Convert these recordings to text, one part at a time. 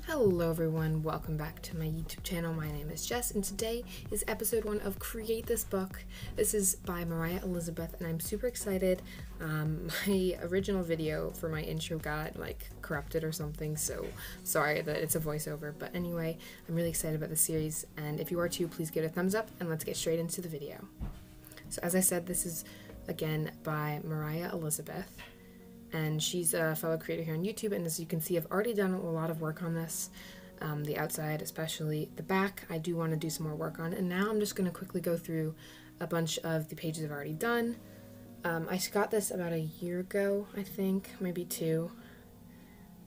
Hello everyone, welcome back to my YouTube channel. My name is Jess and today is episode 1 of Create This Book. This is by Mariah Elizabeth and I'm super excited. My original video for my intro got corrupted or something, so sorry that it's a voiceover, but anyway, I'm really excited about the series, and if you are too, please give it a thumbs up and let's get straight into the video. So as I said, this is again by Mariah Elizabeth. And she's a fellow creator here on YouTube, and as you can see, I've already done a lot of work on this, the outside especially. The back I do want to do some more work on, and now I'm just going to quickly go through a bunch of the pages I've already done. I got this about a year ago, I think, maybe 2,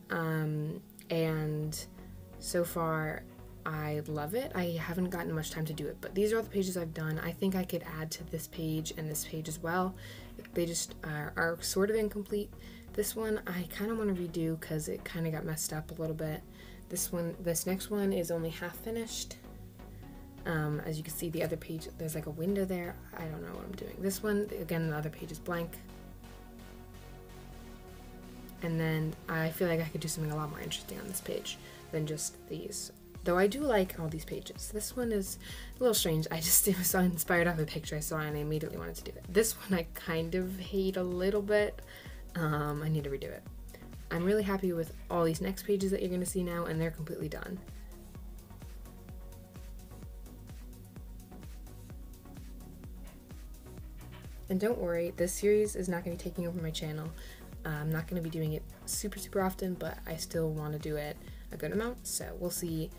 and so far I love it. I haven't gotten much time to do it, but these are all the pages I've done. I think I could add to this page and this page as well. They just are sort of incomplete. This one I kind of want to redo because it kind of got messed up a little bit. This next one is only half finished. As you can see, the other page, there's like a window there. I don't know what I'm doing. This one, again, the other page is blank. And then I feel like I could do something a lot more interesting on this page than just these. Though I do like all these pages. This one is a little strange. I just was so inspired off a picture I saw and I immediately wanted to do it. This one I kind of hate a little bit. I need to redo it. I'm really happy with all these next pages that you're going to see now, and they're completely done. And don't worry, this series is not going to be taking over my channel. I'm not going to be doing it super often, but I still want to do it a good amount, so we'll see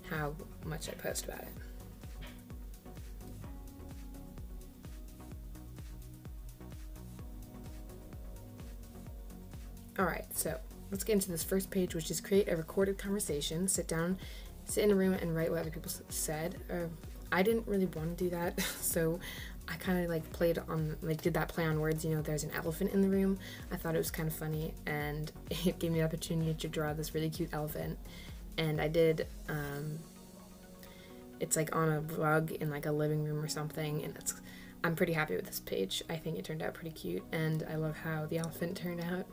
how much I post about it. Alright, so let's get into this first page, which is create a recorded conversation. Sit in a room and write what other people said. I didn't really want to do that, so I kind of did that play on words. You know, there's an elephant in the room. I thought it was kind of funny, and it gave me the opportunity to draw this really cute elephant. And I did, it's like on a rug in like a living room or something, and I'm pretty happy with this page. I think it turned out pretty cute, and I love how the elephant turned out.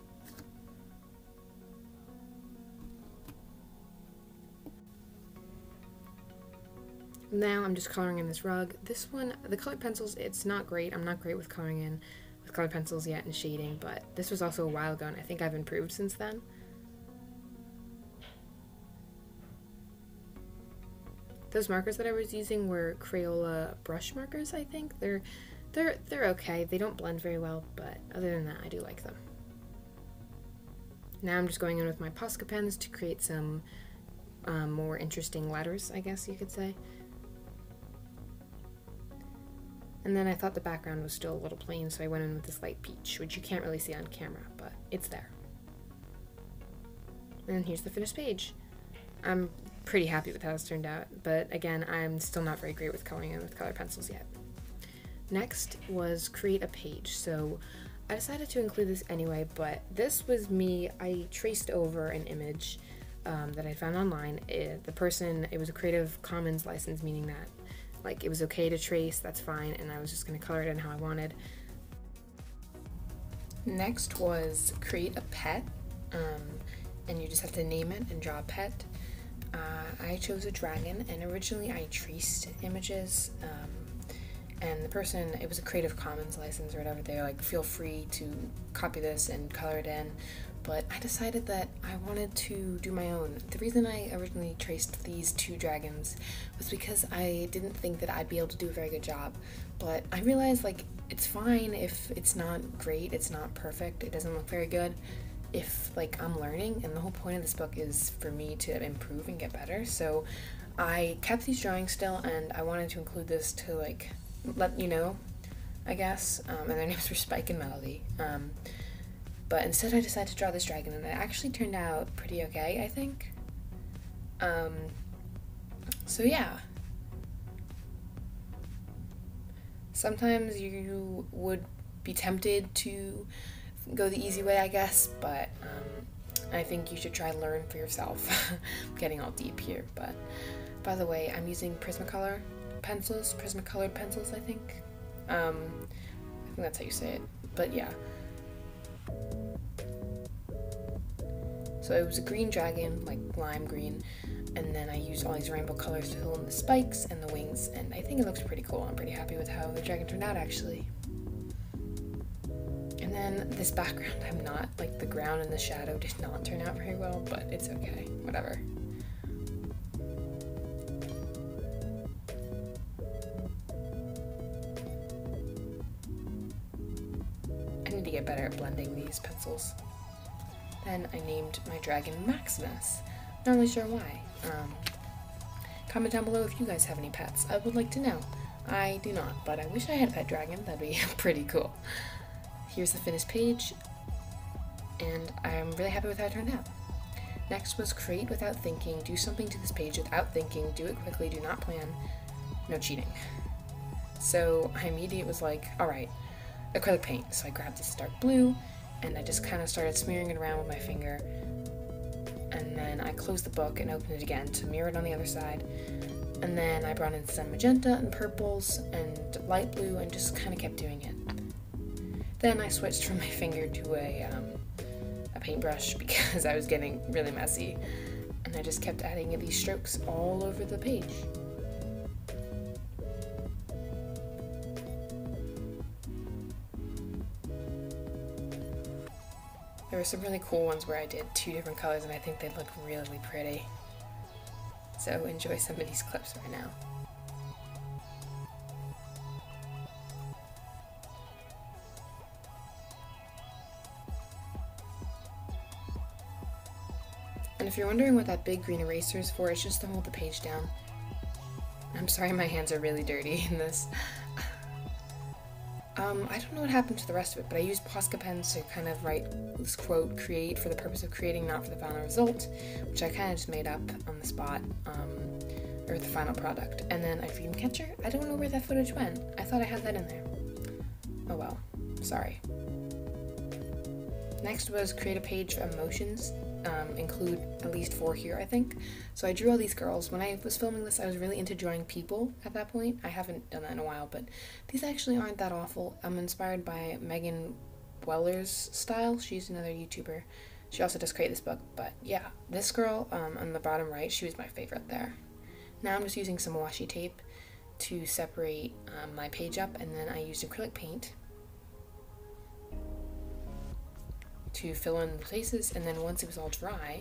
Now I'm just coloring in this rug. This one, the colored pencils, it's not great. I'm not great with coloring in with colored pencils yet and shading, but this was also a while ago, and I think I've improved since then. Those markers that I was using were Crayola brush markers, I think. They're okay. They don't blend very well, but other than that, I do like them. Now I'm just going in with my Posca pens to create some more interesting letters, I guess you could say. And then I thought the background was still a little plain, so I went in with this light peach, which you can't really see on camera, but it's there. And here's the finished page. I'm pretty happy with how this turned out, but again, I'm still not very great with coloring in with colored pencils yet. Next was create a page. So I decided to include this anyway, but this was me. I traced over an image that I found online. It was a Creative Commons license, meaning that it was okay to trace, that's fine, and I was just going to color it in how I wanted. Next was create a pet, and you just have to name it and draw a pet. I chose a dragon, and originally I traced images, and the person, it was a Creative Commons license or whatever, they're like, feel free to copy this and color it in, but I decided that I wanted to do my own. The reason I originally traced these 2 dragons was because I didn't think that I'd be able to do a very good job, but I realized it's fine if it's not great, it's not perfect, it doesn't look very good, if I'm learning, and the whole point of this book is for me to improve and get better. So I kept these drawings still, and I wanted to include this to let you know, I guess, and their names were Spike and Melody, but instead I decided to draw this dragon, and it actually turned out pretty okay, I think. So yeah, sometimes you would be tempted to go the easy way, I guess, but I think you should try and learn for yourself. I'm getting all deep here, but by the way, I'm using Prismacolor pencils, Prismacolored pencils, I think. I think that's how you say it, but yeah. So it was a green dragon, like lime green, and then I used all these rainbow colors to fill in the spikes and the wings, and I think it looks pretty cool. I'm pretty happy with how the dragon turned out, actually. And then this background, I'm not, like the ground and the shadow did not turn out very well, but it's okay, whatever. I need to get better at blending these pencils. Then I named my dragon Maximus. Not really sure why. Comment down below if you guys have any pets. I would like to know. I do not, but I wish I had a pet dragon. That'd be pretty cool. Here's the finished page, and I'm really happy with how it turned out. Next was create without thinking. Do something to this page without thinking. Do it quickly. Do not plan. No cheating. So I immediately was like, alright, acrylic paint. So I grabbed this dark blue, and I just kind of started smearing it around with my finger. And then I closed the book and opened it again to mirror it on the other side. And then I brought in some magenta and purples and light blue and just kind of kept doing it. Then I switched from my finger to a paintbrush because I was getting really messy. And I just kept adding these strokes all over the page. There were some really cool ones where I did 2 different colors and I think they look really pretty. So enjoy some of these clips right now. And if you're wondering what that big green eraser is for, it's just to hold the page down. I'm sorry my hands are really dirty in this. I don't know what happened to the rest of it, but I used Posca pens to kind of write this quote, create for the purpose of creating, not for the final result, which I kind of just made up on the spot, or the final product. And then a dream catcher? I don't know where that footage went. I thought I had that in there. Oh well, sorry. Next was create a page of emotions. Include at least 4 here, I think. So I drew all these girls. When I was filming this, I was really into drawing people at that point. I haven't done that in a while, but these actually aren't that awful. I'm inspired by Megan Weller's style. She's another YouTuber. She also does create this book, but yeah, this girl on the bottom right, she was my favorite there. Now I'm just using some washi tape to separate my page up, and then I used acrylic paint to fill in the places, and then once it was all dry,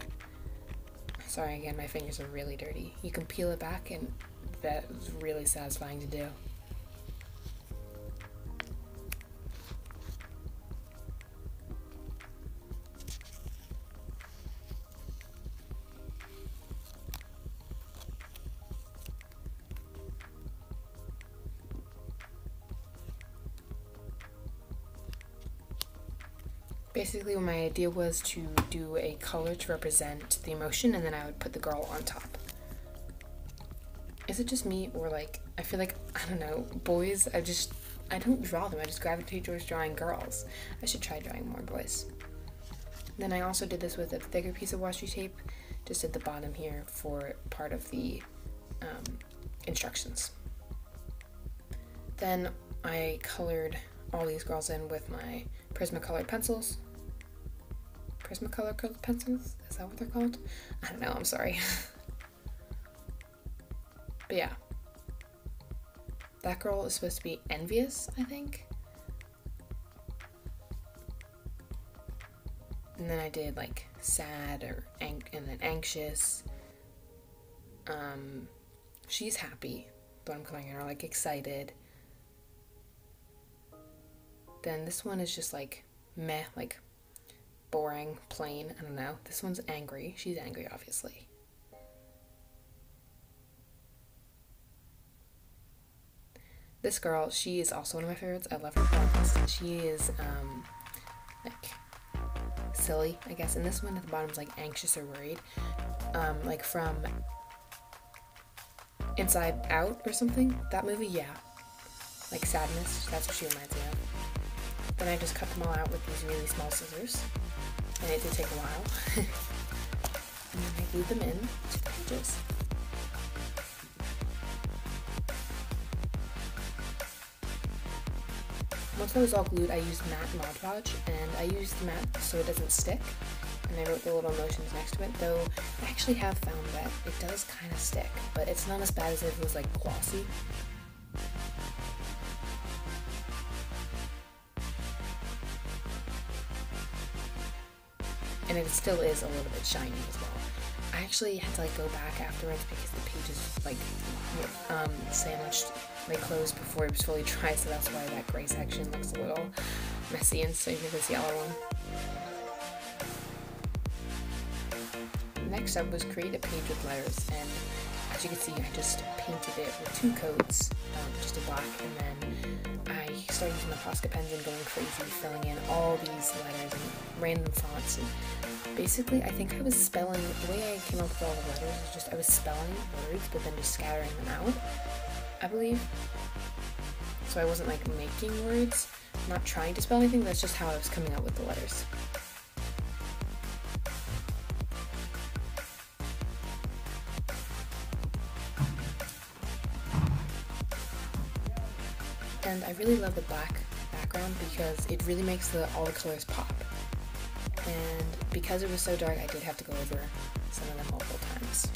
sorry again, my fingers are really dirty, you can peel it back, and that was really satisfying to do. Basically, my idea was to do a color to represent the emotion, and then I would put the girl on top. Is it just me, or like, I feel like, I don't know, boys, I don't draw them, I just gravitate towards drawing girls. I should try drawing more boys. Then I also did this with a thicker piece of washi tape, just at the bottom here for part of the instructions. Then I colored all these girls in with my Prismacolor pencils. Prismacolor pencils? Is that what they're called? I don't know, I'm sorry. But yeah. That girl is supposed to be envious, I think. And then I did like sad and then anxious. She's happy, but I'm calling her like excited. Then this one is just like meh, like boring, plain, I don't know. This one's angry. She's angry, obviously. This girl, she is also one of my favorites. I love her colors. She is like silly, I guess. And this one at the bottom is like anxious or worried. Like from Inside Out or something. That movie, yeah. Like sadness, that's what she reminds me of. Then I just cut them all out with these really small scissors, and it did take a while. And then I glued them in to the pages. Once I was all glued, I used matte Mod Podge, and I used matte so it doesn't stick. and I wrote the little emotions next to it, though I actually have found that it does kind of stick, but it's not as bad as if it was like glossy. And it still is a little bit shiny as well. I actually had to like go back afterwards because the pages like sandwiched, they closed before it was fully dry, so that's why that gray section looks a little messy instead of this yellow one. Next up was create a page with letters, and as you can see, I just painted it with 2 coats, just a black, and then I started using my Posca pens and going crazy, filling in all these letters and random fonts. And basically, I think I was spelling, the way I came up with all the letters is just I was spelling words, but then just scattering them out, I believe. So I wasn't like making words, not trying to spell anything, that's just how I was coming up with the letters. And I really love the black background because it really makes all the colors pop. And because it was so dark, I did have to go over some of them multiple times.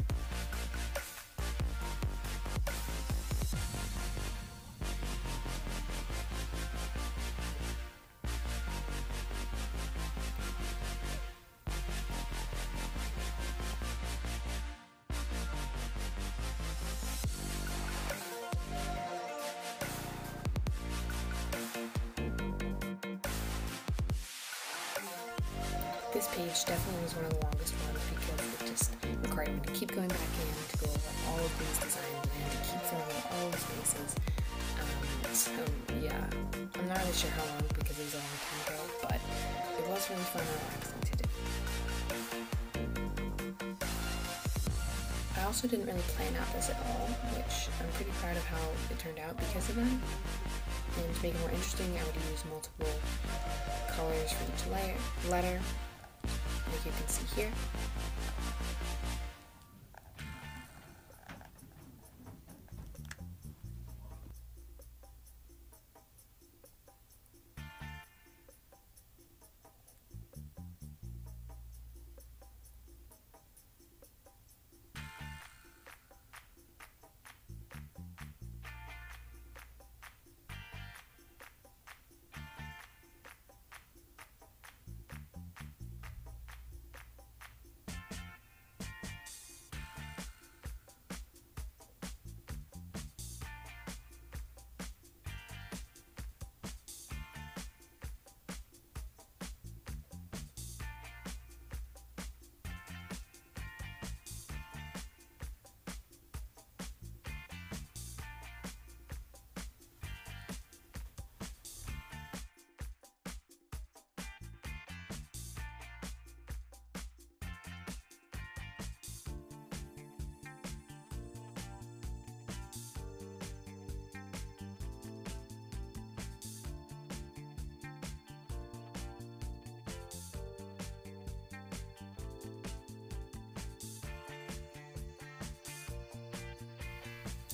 This page definitely was one of the longest ones because it just required me to keep going back in to go over all of these designs and to keep filling in all the spaces. So yeah, I'm not really sure how long because it was a long time ago, but it was really fun and relaxing to do. I also didn't really plan out this at all, which I'm pretty proud of how it turned out because of that. And to make it more interesting, I would use multiple colors for each letter. Like you can see here.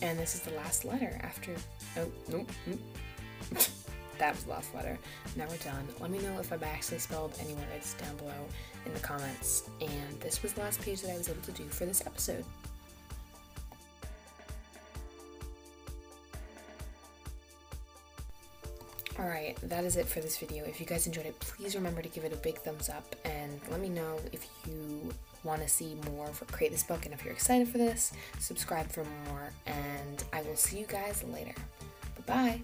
And this is the last letter after, oh, nope. That was the last letter. Now we're done. Let me know if I've actually spelled any words down below in the comments. And this was the last page that I was able to do for this episode. Alright, that is it for this video. If you guys enjoyed it, please remember to give it a big thumbs up and let me know if you want to see more for Create This Book, and if you're excited for this, subscribe for more, and I will see you guys later. Bye-bye!